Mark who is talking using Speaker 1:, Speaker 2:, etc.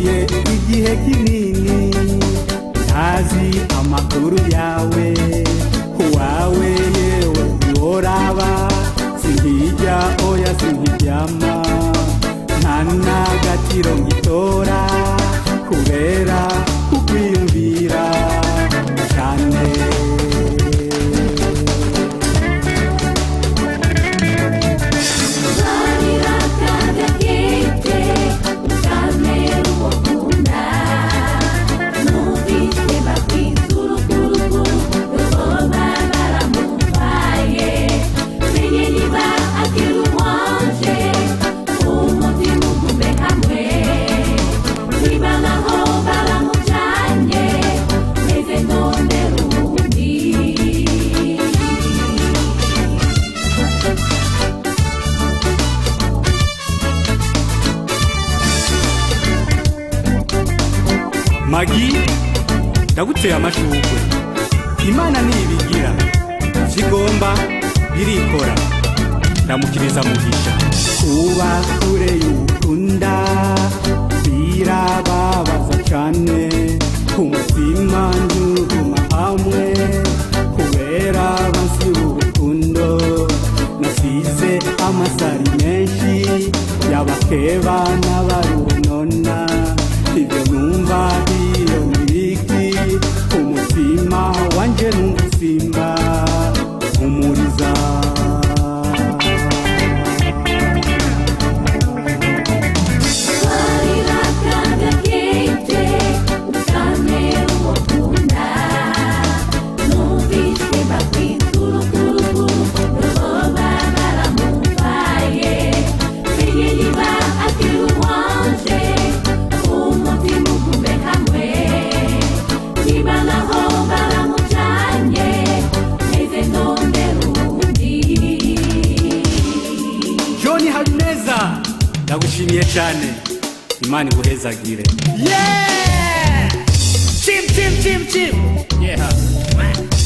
Speaker 1: haciye igihe kinini ntazi amakuru yawe wawe yewe yoraba sinkijya oya sinkiryama nta n'agatiro ngitora kubera kukwiyumvira cyane. Magi ndaguteye amashurwe Imana nibigira zigomba birikora ndamukiriza mugisha kuba kure y'ukunda birababaza cyane umutima ntuguma hamwe kubera bansi urukundo nasize amasari menshi y'abakeba n'abarunona ibyo numva iyo nibiki umutima wanje n'umusimba umuriza ndagushimiye cyane Imana iguhezagire.
Speaker 2: Yeah! Chim chim chim chim. Yeah.